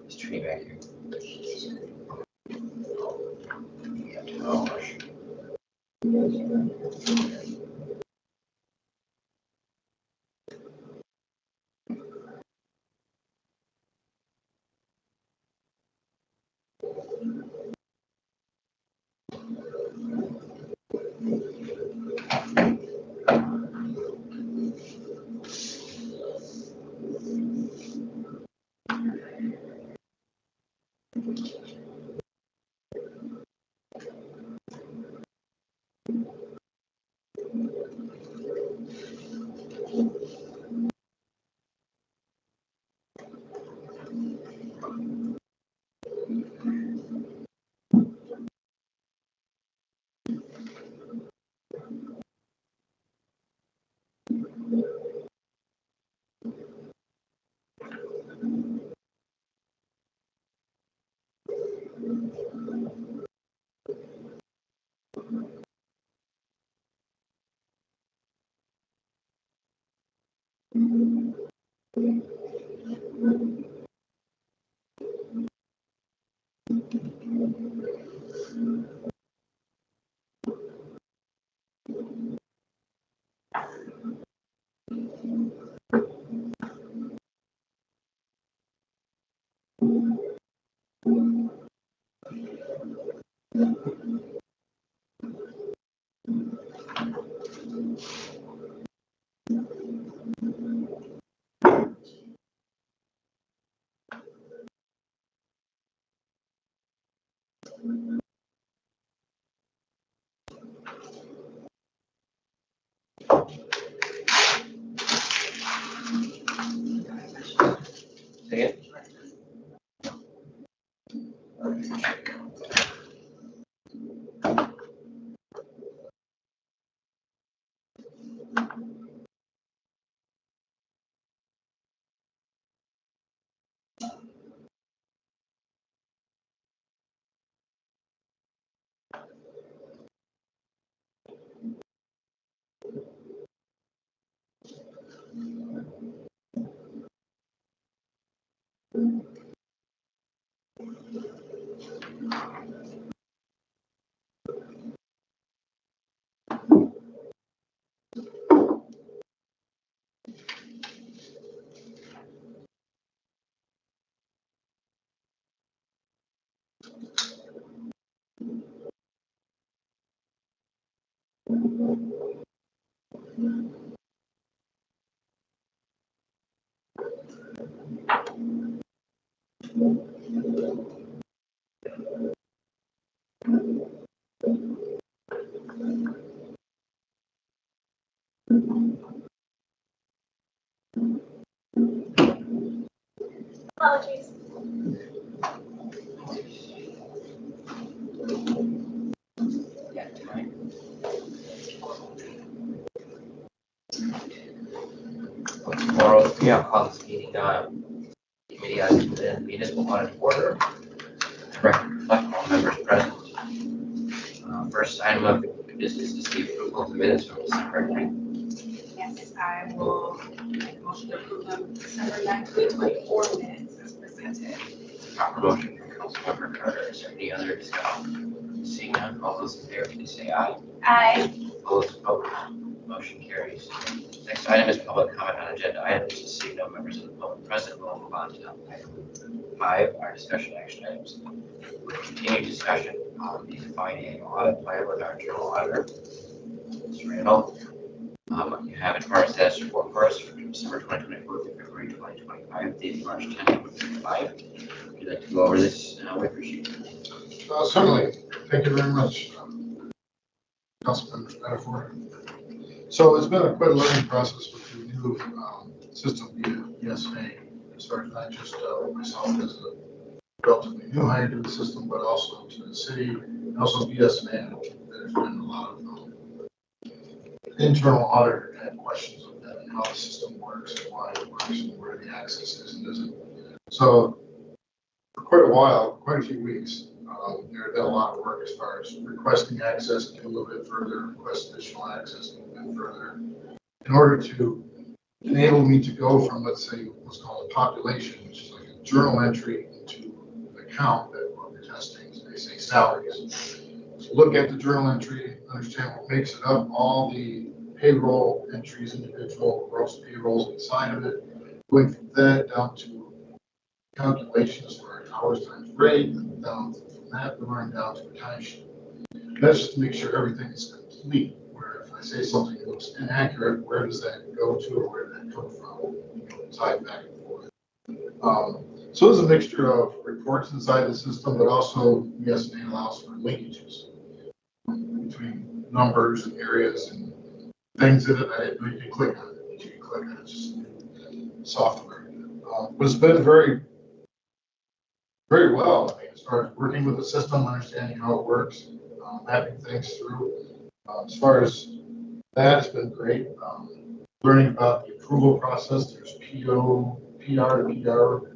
Mr. Tree back here. Yeah, oh, gosh. Say it. Apologies. Yeah, time. Tomorrow, yeah, I'll call this meeting, committee as the municipal audit order. Reflect all members present. First item of the business is the approval of the minutes from December 9th. Yes, I will make a motion to approve the December 9th, 2024 minutes as presented. Proper motion from Councilmember Carter. Is there any other discussion? Seeing none, all those in favor, please say aye. Aye. All those opposed, motion carries. Next item is public comment on agenda items. Seeing no members of the public present, we'll move on to item 5, our discussion action items. With continued discussion on the defined annual audit plan with our general auditor, Mr. Randall. You have in front of us status report first for December 2024 through February 2025, dated March 10, 2025. Would you like to go over this with your sheet? Certainly. Thank you very much, Councilman Metaphor. So it's been quite a learning process with the new system via ESA, as far as not just myself as a relatively new hire to the system, but also to the city, and also BSNA. There's been a lot of internal auditor had questions of that and how the system works and why it works and where the access is and isn't. So for quite a while, quite a few weeks, there had been a lot of work as far as requesting access to a little bit further, request additional access a little bit further, in order to enable me to go from, let's say, what's called a population, which is like a journal entry, into account that we're testing, so they say salaries. So look at the journal entry, understand what makes it up, all the payroll entries, individual gross payrolls inside of it, going from that down to calculations for hours times rate, and down from that, we're going down to a timesheet. That's just to make sure everything is complete, where if I say something looks inaccurate, where does that go to or where did that come from? Tie back and forth. So there's a mixture of reports inside the system, but also ESNA allows for linkages between numbers and areas and things in it that you can click on it. You can click on it, it's just software. But it's been very, very well. I mean, as far as working with the system, understanding how it works, mapping things through. As far as that, it's been great. Learning about the approval process, there's PO, PR to PR,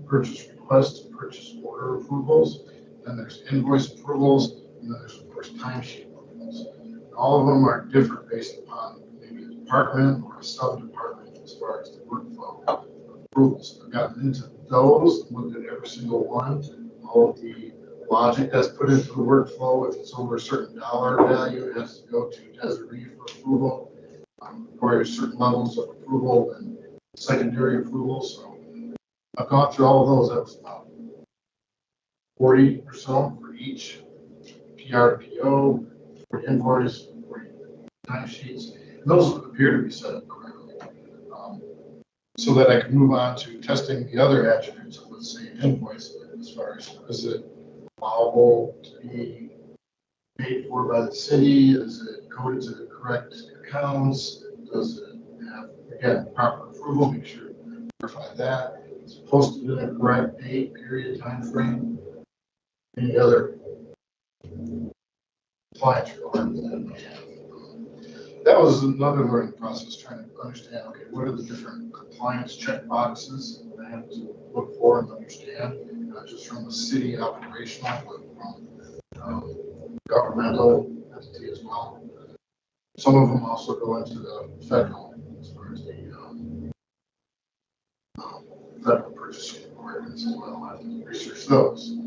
purchase request to purchase order approvals, then there's invoice approvals, and then there's of course timesheet approvals. All of them are different based upon maybe a department or a sub-department as far as the workflow approvals. I've gotten into those, looked at every single one, all of the logic that's put into the workflow. If it's over a certain dollar value, it has to go to Desiree for approval. Requires certain levels of approval and secondary approval. So I've gone through all of those. That was about 40 or so for each PR to PO, for invoice, for timesheets. And those appear to be set up correctly. So that I can move on to testing the other attributes of, let's say, invoice, as far as is it allowable to be paid for by the city? Is it coded to the correct accounts? Does it have, again, proper approval? Make sure to verify that. Is it posted in the correct date, period, time frame? Any other compliance requirements that we have? That was another learning process, trying to understand, okay, what are the different compliance check boxes that I have to look for and understand, not just from the city operational, but from governmental entity as well. Some of them also go into the federal, as far as the federal purchasing requirements as well. I have to research those.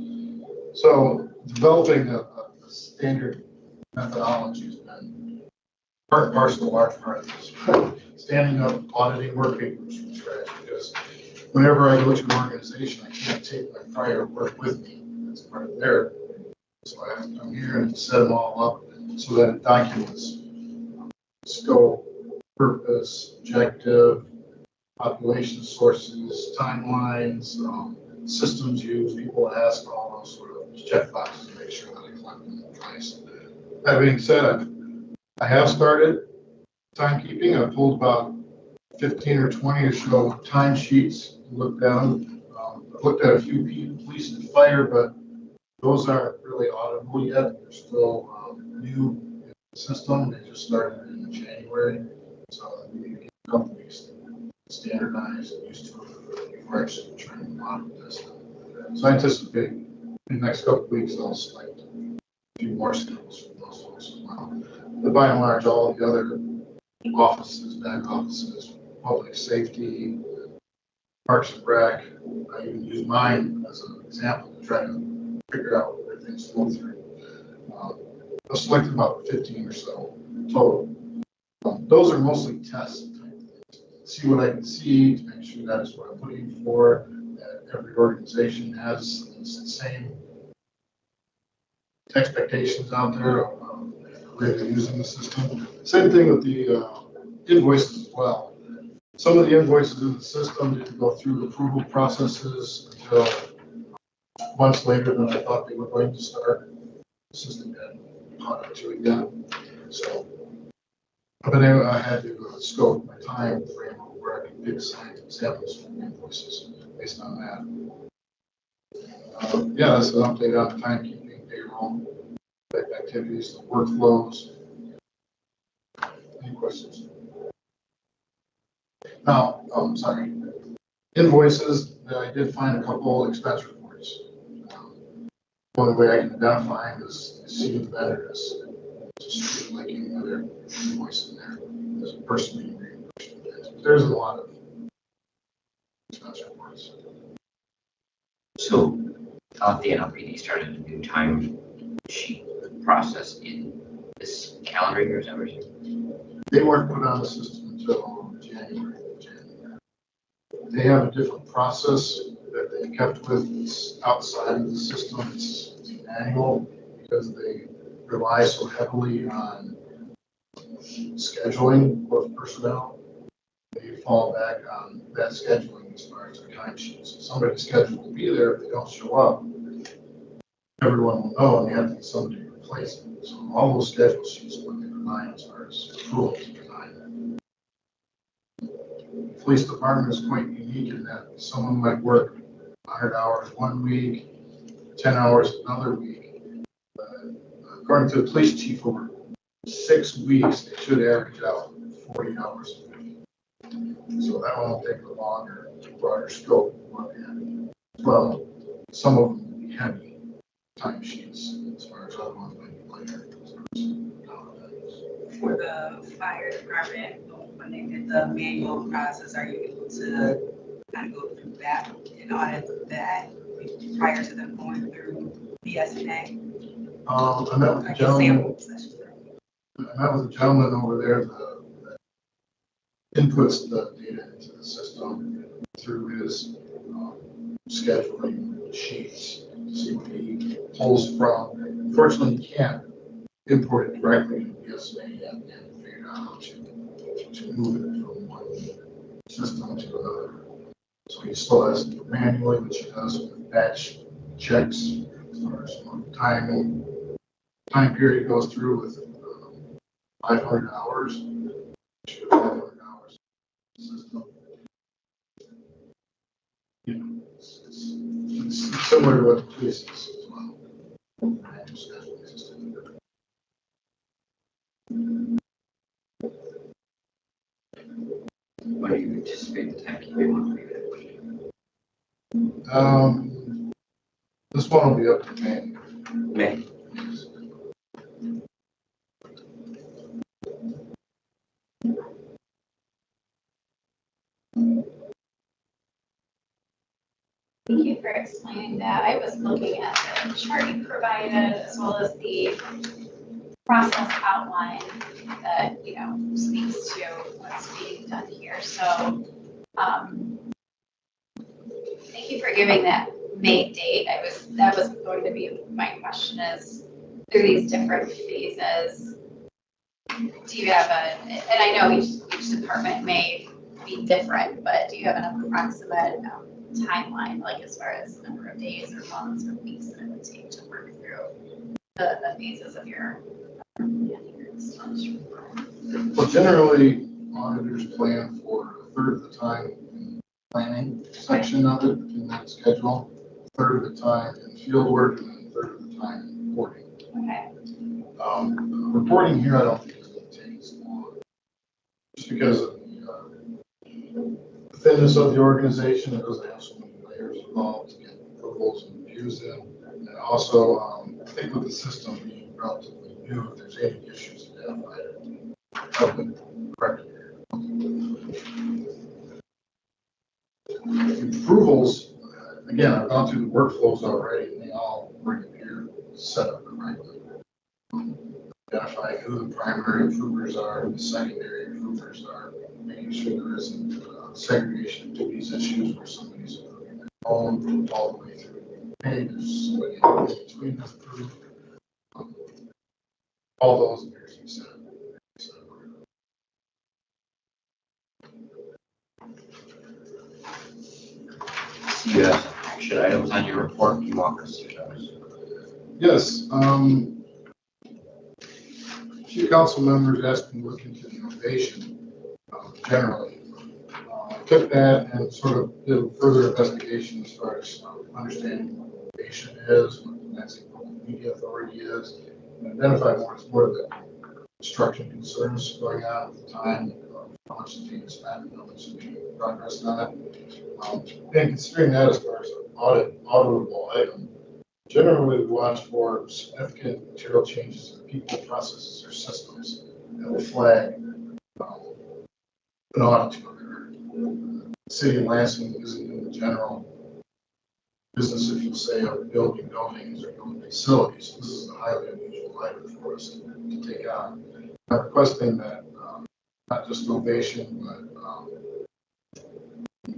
So developing a standard methodology has been part and parcel, a large part of this. Standing up, auditing work papers from scratch, because whenever I go to an organization, I can't take my prior work with me. That's part of their. So I have to come here and set them all up so that it documents scope, purpose, objective, population sources, timelines, systems used, people ask, all those sort of check boxes to make sure that I collect them in place. That being said, I have started timekeeping. I've pulled about 15 or 20 or so timesheets to look down. I've looked at a few police and fire, but those aren't really auditable yet. They're still new in the system. They just started in January, so we need to get companies standardized and used to it before actually trying to audit this. So I anticipate in the next couple of weeks I'll select a few more skills from those folks as well. But by and large, all of the other offices, back offices, public safety, Parks and Rec, I even use mine as an example to try to figure out where things flow through. I've selected about 15 or so total. Those are mostly tests type things. See what I can see to make sure that is what I'm looking for. That every organization has the same expectations out there of the way they're using the system. Same thing with the invoices as well. Some of the invoices in the system didn't go through the approval processes until months later than I thought they were going to start. The system got caught up to it again. So, but then I had to scope my time frame where I can pick signs examples from the invoices based on that. Yeah, that's an update on timekeeping, payroll, activities, the workflows. Any questions? Now, sorry. Invoices, I did find a couple expense reports. The only way I can identify them is see who the vendor is. Just like any other invoice in there. There's a person being reimbursed. There's a lot of expense reports. So The NLPD started a new time sheet process in this calendar year, is that what you're saying? They weren't put on the system until January. They have a different process that they kept with. It's outside of the system. It's manual because they rely so heavily on scheduling of personnel. They fall back on that scheduling as far as their timesheets. So somebody's scheduled to be there. If they don't show up, everyone will know, and you have to get somebody to replace them. So all those schedule sheets are what they rely on as far as approvals behind it. Police department is quite unique in that someone might work 100 hours one week, 10 hours another week. According to the police chief, over 6 weeks, they should average out 40 hours a week. So that one will take a longer, broader scope of look at. Well, some of them will be heavy timesheets as far as other ones might be later. For the fire department, when they did the manual process, are you able to kind of go through that and audit that prior to them going through BSNA? I met with the Like a gentleman. sample session? I met with a gentleman over there that inputs the data into the system through his scheduling sheets to see what he pulls from. Unfortunately, you can't import it directly into BSNA yet. You have to figure out how to move it from one system to another. So he still has to do it manually, which he does with batch checks as far as time period goes through with 500 hours. 500 hours system. You know, it's similar to what the police is as well. What do you anticipate the timekeeping will be? This one will be up to May. May. Thank you for explaining that. I was looking at the chart you provided as well as the process outline that, speaks to what's being done here. So, thank you for giving that May date. That was going to be my question is through these different phases, do you have and I know each department may be different, but do you have an approximate timeline, like as far as number of days or months or weeks that it would take to work through the phases of your Well, generally, auditors plan for a third of the time in planning section of it in that schedule, a third of the time in field work, and then a third of the time in reporting. Okay. Reporting here, I don't think is going to take as long, just because of the thinness of the organization. It doesn't have so many layers involved to get approvals and reviews in. And also, I think with the system being relatively new, if there's any issues identified, help them correct it. Approvals, again, I've gone through the workflows already, and they all bring it here set up correctly. Identifying who the primary approvers are, the secondary approvers are, making sure there isn't segregation of duties issues where somebody's approving their own all the way through. Hey, there's somebody in between that's approved. All those appears to be set up. So you have action items on your report. Can you walk us through those? Yes. A few council members asked me to look into innovation generally. I took that and sort of did a further investigation as far as understanding what innovation is, what the Domestic Media Authority is, and identify more of the construction concerns going on at the time, how much is being spent, how much is being progressed on it. And considering that as far as an auditable item, generally we watch for significant material changes in people, processes, or systems that will flag an audit to occur. The city of Lansing isn't in the general business, if you'll say, of building buildings or building facilities. This is a highly unusual item for us to take on. I'm requesting that not just ovation, but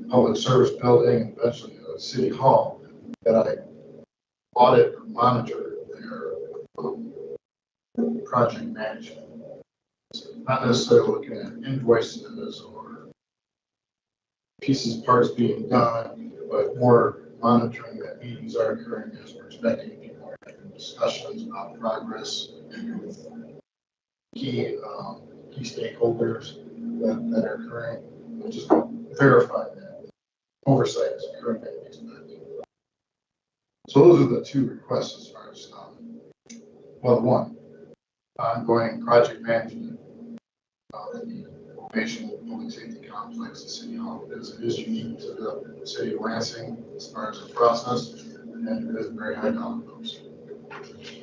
public service building, eventually a city hall, that I audit or monitor their project management. Not necessarily looking at invoices or pieces, parts being done, but more monitoring that meetings are occurring as we're expecting. People are having discussions about progress, key stakeholders that are occurring. Just verify that oversight is occurring as expected. So those are the two requests as far as, well, one, ongoing project management of the Ovation Public Safety Complex, the City Hall, is unique to the city of Lansing as far as the process, and it is very high dollar amounts.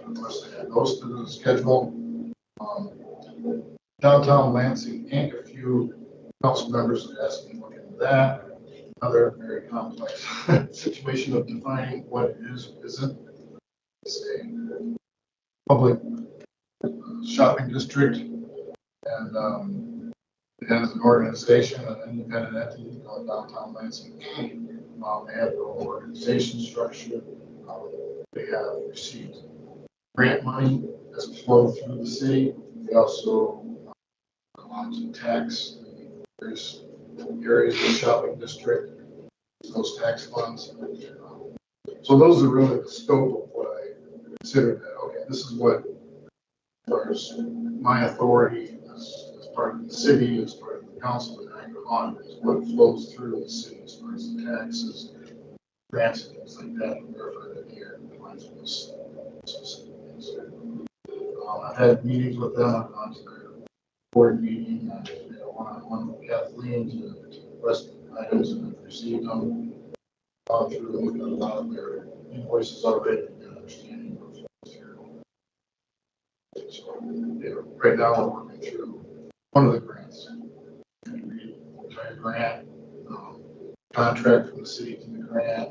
Unless they add those to the schedule. Downtown Lansing Inc., a few council members have asked me to look into that. Another very complex situation of defining what it is or isn't. It's a public shopping district, and as an organization, an independent entity called Downtown Lansing Inc. They have their own organization structure. They have received grant money that's flowed through the city. They also allowed to tax various areas of the shopping district, those tax funds. So those are really the scope of what I consider that, okay, this is what, as far as my authority as part of the city, as part of the council, that I can audit is what flows through the city as far as the taxes, grants, and things like that, and verify that here in compliance with this specific things. I've had meetings with them. I've gone to their board meeting, one-on-one with Kathleen to request items, and I've received them. Gone through and looked at a lot of their invoices already to get an understanding of what's here. So, yeah, right now we're working through one of the grants. Entire grant, contract from the city to the grant,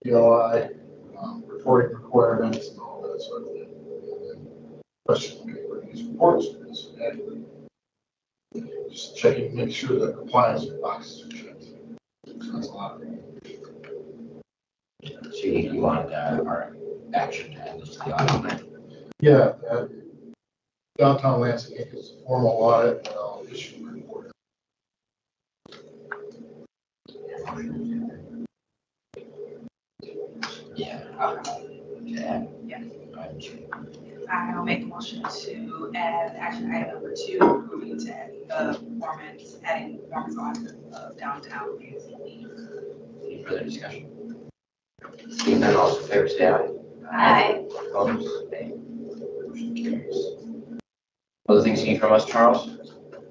PLI, reporting requirements, and all that sort of thing. Question, okay, what are these reports? Just checking, make sure that compliance with boxes are checked. So that's a lot. So you wanted our action to add this to the audit plan? Yeah, Downtown Lansing Inc. is a formal audit, and I'll issue a report. Yeah. Yeah. I'll make a motion to add action item number 2, approving to add adding performance audit of downtown Lansing. Any further discussion? Seeing none, all those in favor say aye. Aye. Opposed? Nay. Motion carries. Other things you need from us, Charles?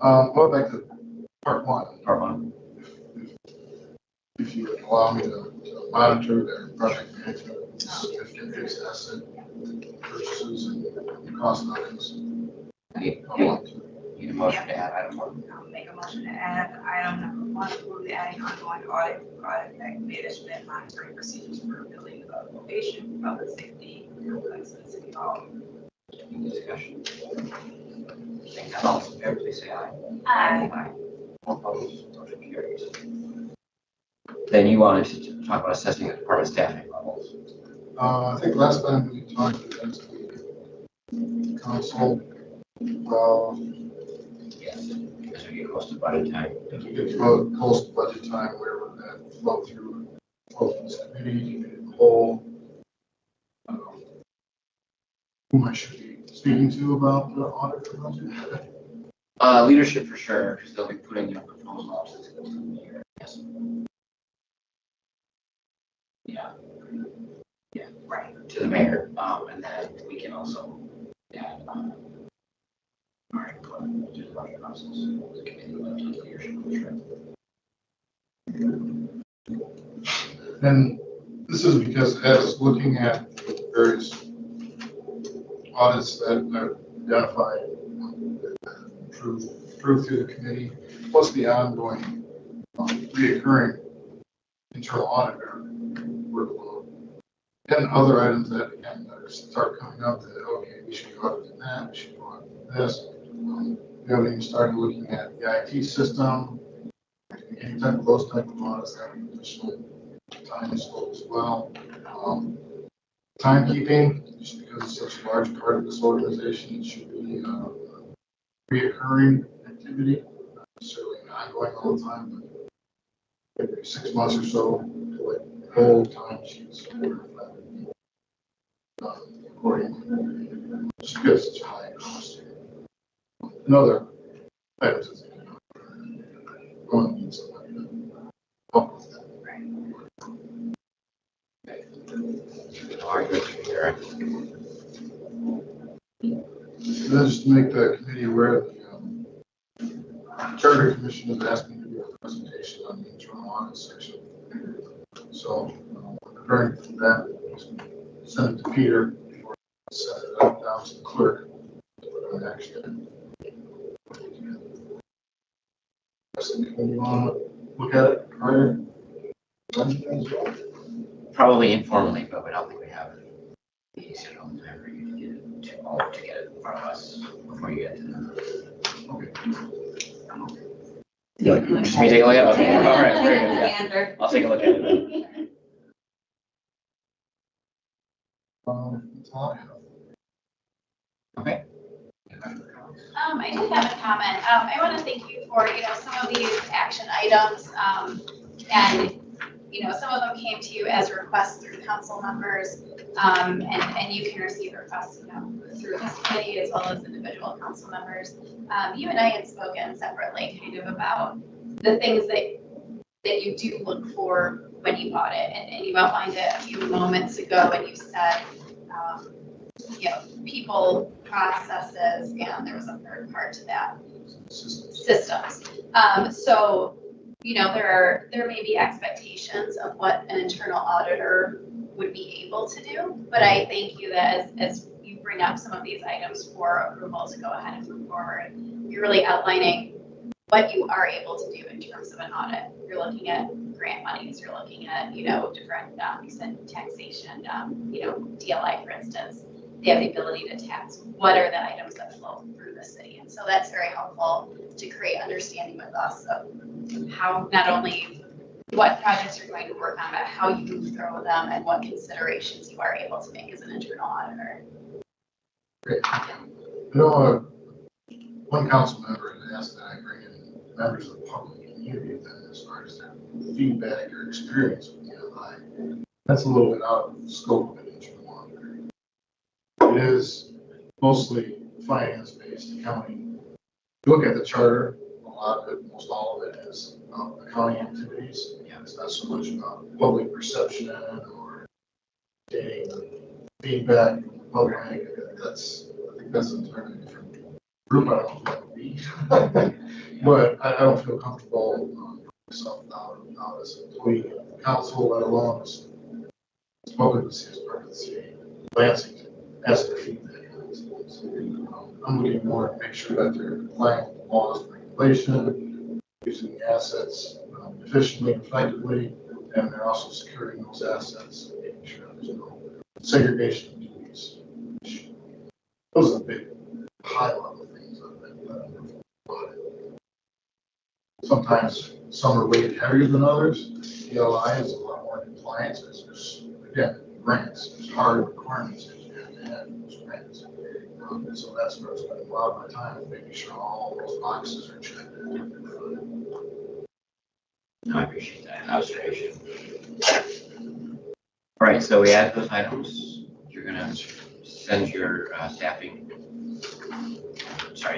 Going back to part 1. Part 1. If you would allow me to monitor their project management, significant fixed asset purchases and cost items. Need a motion to add item 1. I'll make a motion to add item number 1, approve the adding ongoing audit management monitoring procedures for building of location, public safety, complex, and city hall. Any discussion? Seeing none, all those in favor please say aye. Aye. All opposed? Motion carries. Then you wanted to talk about assessing the department staffing levels. I think last time we talked about the council. Yes. As we get close to budget time. As we get close to budget time, where would that flow through this committee, the whole? Whom I should be speaking to about the audit for budget? Leadership for sure, because they'll be putting their proposal out to the year. Yes. Yeah. Yeah, right. To the mayor, and then we can also add our input to the budget process. The committee will take leadership for sure. And this is because as looking at various audits that are identified, approved through the committee, plus the ongoing reoccurring internal auditor, And other items that, again, that start coming up that, okay, we should go out to that, we should go out to this. We haven't even started looking at the IT system, any type of those type of audits that additional time and scope as well. Timekeeping, just because it's such a large part of this organization, it should be a reoccurring activity, not necessarily ongoing all the time, but every 6 months or so, like whole time sheets accordingly, just because it's a high cost. Another items is going to need somebody to help with that. And then just to make the committee aware, the Charter Commission has asked me to do a presentation on the internal audit section. So preparing for that, send it to Peter before I send it up down to the clerk. Actually, you want to look at it prior? Probably informally, but we don't think we have the schedule time for you to get it to get it in front of us before you get to them. Okay. Just me take a look at it? Okay, all right, very good, yeah. I'll take a look at it. That's all I have. Okay. I did have a comment. I want to thank you for, some of these action items. And, some of them came to you as requests through council members. And you can receive requests, through this committee as well as individual council members. You and I had spoken separately kind of about the things that you do look for when you audit. And you outlined it a few moments ago when you said, people, processes, and there was a third part to that, systems. So, there may be expectations of what an internal auditor would be able to do, but I thank you that as you bring up some of these items for approval to go ahead and move forward, you're really outlining what you are able to do in terms of an audit. You're looking at grant monies, you're looking at, different, you said taxation, DLI, for instance. They have the ability to tax. What are the items that flow through the city? And so that's very helpful to create understanding with us of how not only what projects you're going to work on, but how you move through them and what considerations you are able to make as an internal auditor. Great. One council member has asked that I bring in members of the public community then as far as their feedback or experience with DLI. That's a little bit out of the scope of an internal auditor. It is mostly finance-based accounting. If you look at the charter, a lot of it, most all of it is accounting activities. Yeah, it's not so much about public perception or getting feedback from the public. I think that's an entirely different group. I don't know if that would be, but I don't feel comfortable myself now as an employee of the council, let alone as public as part of the city. Lansing as their feedback. I'm looking more to make sure that they're complying with the laws and regulation, using the assets efficiently and effectively, and they're also securing those assets, making sure there's no segregation of duties. Those are the big high-level things of it. Sometimes some are weighted heavier than others. DLI is a lot more compliance. There's again, grants. There's hard requirements that you have to have in those grants. And so that's where I spend a lot of my time, making sure all those boxes are checked. No, I appreciate that observation. All right, so we add those items. You're going to send your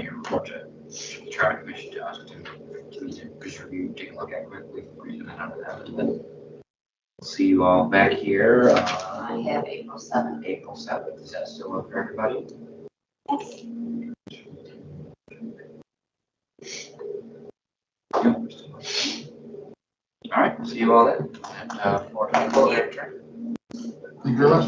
your report to the Charter Commission to us to just review, take a look at quickly, and then we'll see you all back here. I have April 7th. April 7th. Does that still work for everybody? Yes. All right, see you all then at 4:24. Thank you very much.